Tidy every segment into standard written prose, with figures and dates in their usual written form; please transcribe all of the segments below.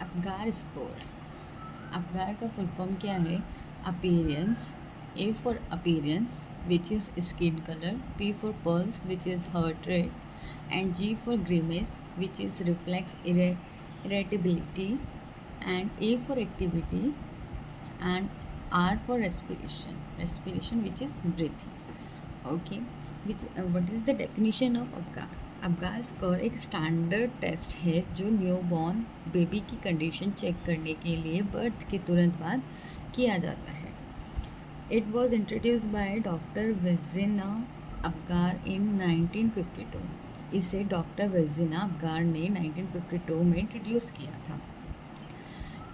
Apgar score. Apgar का full form क्या है? Appearance. A for appearance which is skin colour, P for pulse which is heart rate, and G for grimace which is reflex irritability, and A for activity, and R for respiration which is breathing. Okay, what is the definition of Apgar? Apgar score एक standard test है जो newborn baby की condition check करने के लिए birth के तुरंत बाद किया जाता है. It was introduced by doctor Virginia Apgar in 1952. इसे डॉक्टर विजिना अपगार ने 1952 में इंट्रोड्यूस किया था.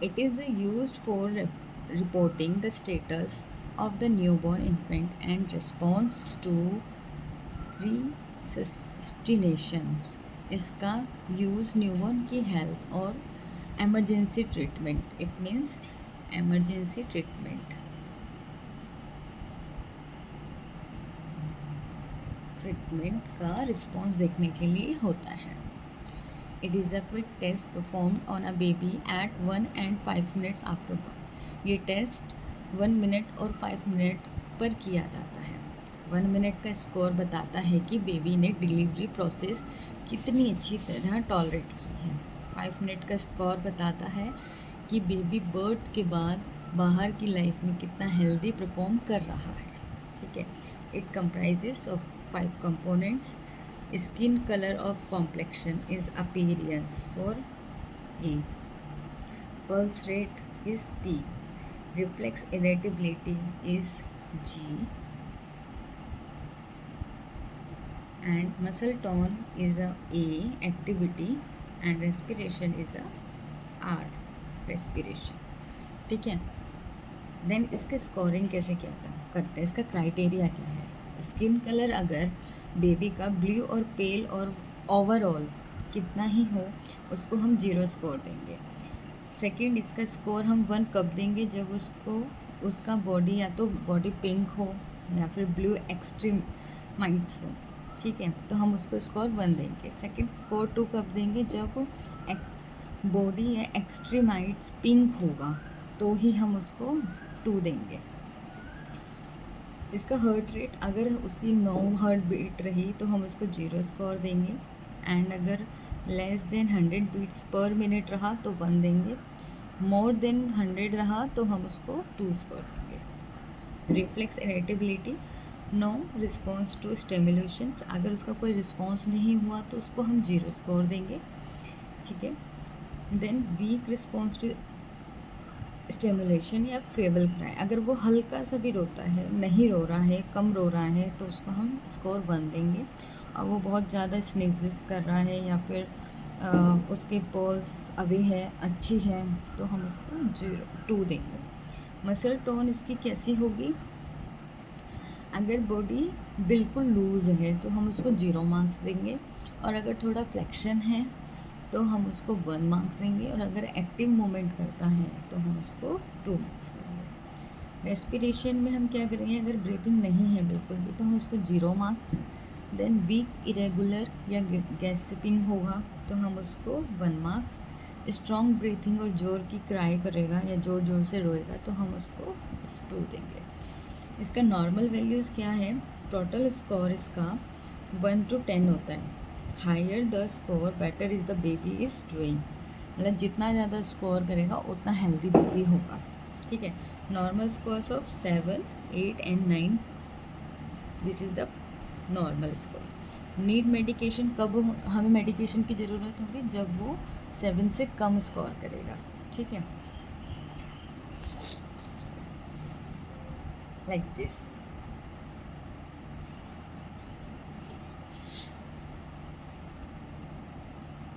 It is used for reporting the status of the newborn infant and response to resuscitations. इसका यूज़ न्यूबॉर्न की हेल्थ और emergency treatment, it means emergency treatment का response देखने के लिए होता है. It is a quick test performed on a baby at 1 and 5 minutes after birth. ये टेस्ट 1 मिनट और 5 मिनट पर किया जाता है. 1 मिनट का स्कोर बताता है कि बेबी ने डिलीवरी प्रोसेस कितनी अच्छी तरह टॉलरेट की है. 5 मिनट का स्कोर बताता है कि बेबी बर्थ के बाद बाहर की लाइफ में कितना हेल्दी परफॉर्म कर रहा है. ठीक है. It comprises of 5 components. Skin color of complexion is appearance for A. Pulse rate is P. Reflex irritability is G. And muscle tone is a A. Activity and respiration is a R. Respiration. ठीक है. Then इसका scoring कैसे करते हैं? इसका criteria क्या है? Skin colour अगर बेबी का ब्लू और पेल और ओवरऑल कितना ही हो उसको हम 0 स्कोर देंगे. सेकंड, इसका स्कोर हम 1 कब देंगे? जब उसका बॉडी या तो बॉडी पिंक हो या फिर ब्लू एक्सट्रीम माइट्स हो. ठीक है, तो हम उसको स्कोर 1 देंगे. सेकंड, स्कोर 2 कब देंगे? जब बॉडी या एक्सट्रीमाइट्स पिंक होगा तो ही हम उसको 2 देंगे. इसका हार्ट रेट अगर उसकी 9 हार्ट बीट रही तो हम उसको 0 स्कोर देंगे. एंड अगर less than 100 beats per minute रहा तो 1 देंगे. मोर देन 100 रहा तो हम उसको 2 स्कोर देंगे. Reflex irritability, no response to stimulations. अगर उसका कोई रिस्पॉन्स नहीं हुआ तो उसको हम 0 स्कोर देंगे. ठीक है. Then weak response to stimulation या फेबल क्राई. अगर वो हल्का सा भी रोता है, नहीं रो रहा है, कम रो रहा है तो उसको हम स्कोर 1 देंगे. और वो बहुत ज़्यादा स्नीजेस कर रहा है या फिर उसके पल्स अवे है, अच्छी है, तो हम उसको 2 देंगे. मसल टोन इसकी कैसी होगी? अगर बॉडी बिल्कुल लूज़ है तो हम उसको 0 मार्क्स देंगे. और अगर थोड़ा फ्लेक्शन है तो हम उसको 1 मार्क्स देंगे. और अगर एक्टिव मूवमेंट करता है तो हम उसको 2 मार्क्स देंगे. रेस्पिरेशन में हम क्या करेंगे? अगर ब्रीथिंग नहीं है बिल्कुल भी तो हम उसको 0 मार्क्स. देन वीक इरेगुलर या गैसिपिंग होगा तो हम उसको 1 मार्क्स. स्ट्रॉन्ग ब्रीथिंग और जोर की क्राई करेगा या जोर जोर से रोएगा तो हम उसको 2 देंगे. इसका नॉर्मल वैल्यूज़ क्या है? टोटल स्कोर इसका 1 to 10 होता है. Higher the score better is the baby is doing. मतलब जितना ज़्यादा स्कोर करेगा उतना हेल्दी बेबी होगा. ठीक है. Normal scores of 7, 8 and 9. This is the normal score. Need medication कब हमें मेडिकेशन की ज़रूरत होगी? जब वो 7 से कम स्कोर करेगा. ठीक है. Like this.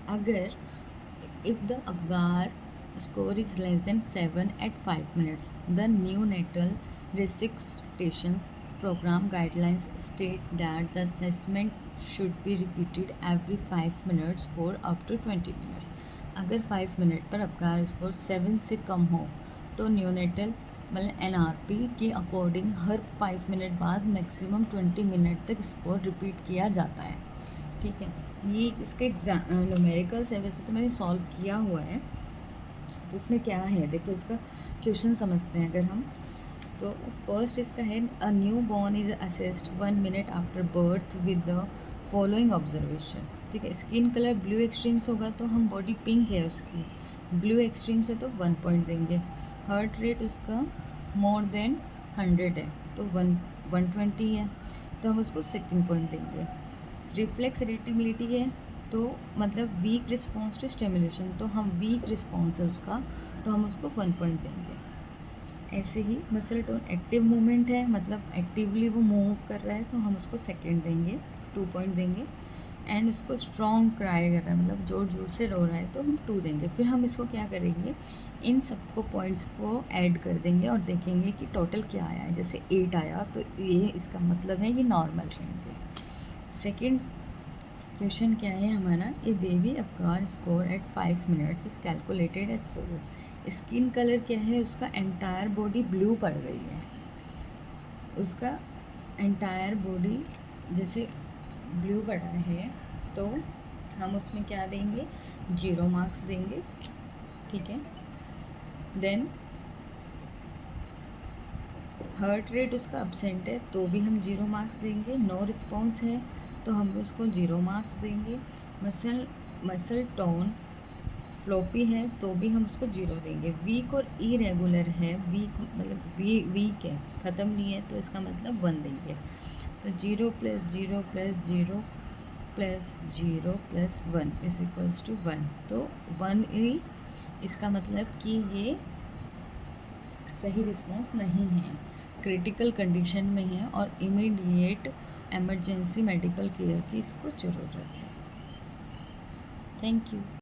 अगर if the Apgar score is less than 7 at 5 minutes, the neonatal resuscitations program guidelines state that the assessment should be repeated every 5 minutes for up to 20 minutes. अगर 5 मिनट पर Apgar score 7 से कम हो तो neonatal मतलब NRP के according हर 5 minute बाद maximum 20 minute तक score repeat किया जाता है. ठीक है. ये इसके न्यूमेरिकल्स है. वैसे तो मैंने सॉल्व किया हुआ है तो उसमें क्या है देखो, इसका क्वेश्चन समझते हैं अगर हम। तो फर्स्ट इसका है, a new born is assessed 1 minute after birth with the following observation. ठीक है, स्किन कलर ब्लू एक्सट्रीम्स होगा तो हम बॉडी पिंक है उसकी, ब्लू एक्सट्रीम्स है तो 1 पॉइंट देंगे। हार्ट रेट उसका मोर देन 100 है तो 120 है तो हम उसको सेकंड पॉइंट देंगे। रिफ्लेक्स इरिटेबिलिटी है तो मतलब वीक रिस्पॉन्स टू स्टिमुलेशन, तो हम वीक रिस्पॉन्स है उसका तो हम उसको 1 पॉइंट देंगे। ऐसे ही मसल टोन एक्टिव मूवमेंट है, मतलब एक्टिवली वो मूव कर रहा है तो हम उसको सेकंड देंगे, 2 पॉइंट देंगे। एंड उसको स्ट्रॉन्ग क्राई कर रहा है, मतलब जोर जोर से रो रहा है तो हम 2 देंगे। फिर हम इसको क्या करेंगे, इन सबको पॉइंट्स को ऐड कर देंगे और देखेंगे कि टोटल क्या आया है। जैसे 8 आया तो ये इसका मतलब है कि नॉर्मल रेंज है। सेकेंड क्वेश्चन क्या है हमारा, a baby Apgar score at 5 minutes is calculated as follow. Skin colour क्या है उसका, एंटायर बॉडी ब्लू पड़ गई है, उसका एंटायर बॉडी जैसे ब्लू पड़ा है तो हम उसमें क्या देंगे, 0 मार्क्स देंगे। ठीक है, देन हार्ट रेट उसका अब्सेंट है तो भी हम 0 मार्क्स देंगे। नो रिस्पॉन्स है तो हम उसको 0 मार्क्स देंगे। मसल टोन फ्लॉपी है तो भी हम उसको 0 देंगे। वीक और इरेगुलर है, वीक मतलब वीक है, ख़त्म नहीं है तो इसका मतलब 1 देंगे। तो 0 + 0 + 0 + 0 + 1 = 1, तो 1 ही इसका मतलब कि ये सही रिस्पॉन्स नहीं है, क्रिटिकल कंडीशन में है और इमीडिएट एमरजेंसी मेडिकल केयर की इसको ज़रूरत है। Thank you.